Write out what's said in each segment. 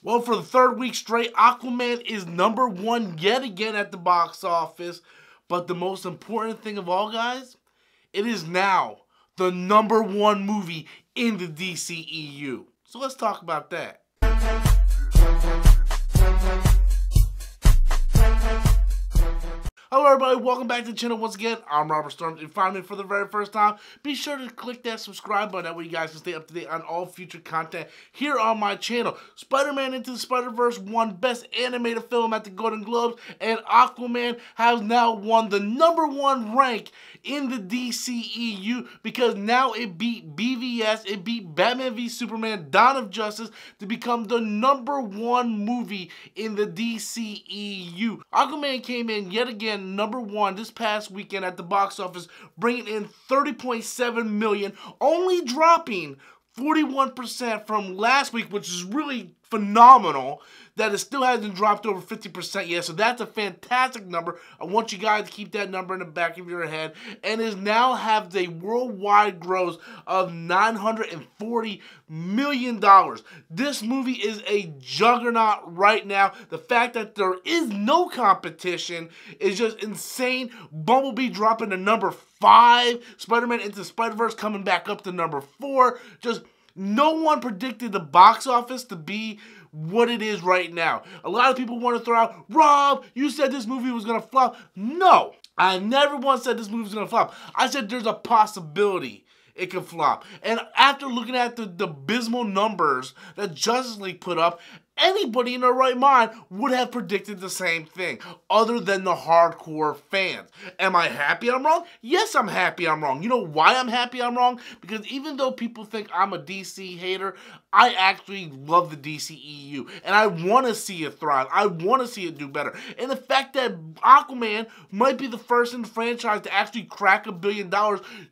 Well, for the third week straight, Aquaman is #1 yet again at the box office. But the most important thing of all, guys, it is now the #1 movie in the DCEU. So let's talk about that. Hello everybody, welcome back to the channel once again. I'm Robert Storms. If you find me for the very first time, be sure to click that subscribe button. That way you guys can stay up to date on all future content here on my channel. Spider-Man Into the Spider-Verse won Best Animated Film at the Golden Globes, and Aquaman has now won the #1 rank in the DCEU because now it beat BVS, it beat Batman v Superman, Dawn of Justice to become the #1 movie in the DCEU. Aquaman came in yet again #1 this past weekend at the box office, bringing in $30.7 million, only dropping 41% from last week, which is really phenomenal that it still hasn't dropped over 50% yet. So that's a fantastic number. I want you guys to keep that number in the back of your head. And is now have a worldwide gross of $940 million. This movie is a juggernaut right now. The fact that there is no competition is just insane. Bumblebee dropping to #5. Spider-Man Into Spider-Verse coming back up to #4. Just no one predicted the box office to be what it is right now. A lot of people want to throw out, Rob, you said this movie was going to flop. No, I never once said this movie was going to flop. I said there's a possibility it could flop. And after looking at the abysmal numbers that Justice League put up, anybody in their right mind would have predicted the same thing, other than the hardcore fans. Am I happy I'm wrong? Yes, I'm happy I'm wrong. You know why I'm happy I'm wrong? Because even though people think I'm a DC hater, I actually love the DCEU, and I want to see it thrive. I want to see it do better. And the fact that Aquaman might be the first in the franchise to actually crack $1 billion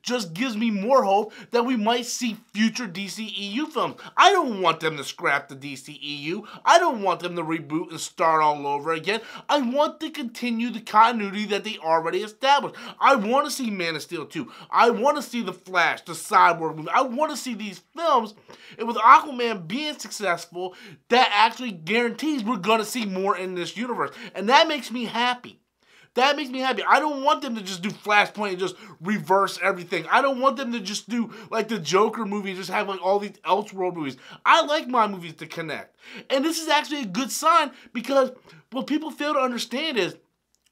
just gives me more hope that we might see future DCEU films. I don't want them to scrap the DCEU. I don't want them to reboot and start all over again. I want to continue the continuity that they already established. I want to see Man of Steel 2. I want to see The Flash, the Cyborg movie. I want to see these films. And with Aquaman being successful, that actually guarantees we're going to see more in this universe. And that makes me happy. That makes me happy. I don't want them to just do Flashpoint and just reverse everything. I don't want them to just do like the Joker movie, just have like all these Elseworld movies. I like my movies to connect. And this is actually a good sign because what people fail to understand is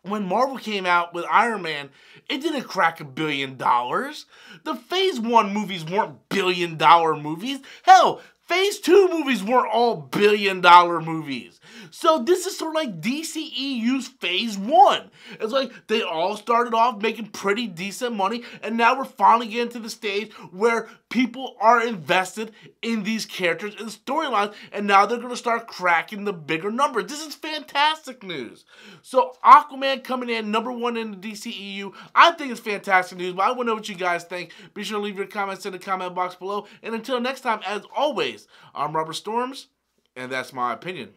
when Marvel came out with Iron Man, it didn't crack $1 billion. The Phase 1 movies weren't billion-dollar movies. Hell, Phase 2 movies weren't all billion-dollar movies. So this is sort of like DCEU's Phase 1. It's like they all started off making pretty decent money, and now we're finally getting to the stage where people are invested in these characters and storylines, and now they're going to start cracking the bigger numbers. This is fantastic news. So Aquaman coming in #1 in the DCEU, I think it's fantastic news, but I want to know what you guys think. Be sure to leave your comments in the comment box below, and until next time, as always, I'm Robert Storms, and that's my opinion.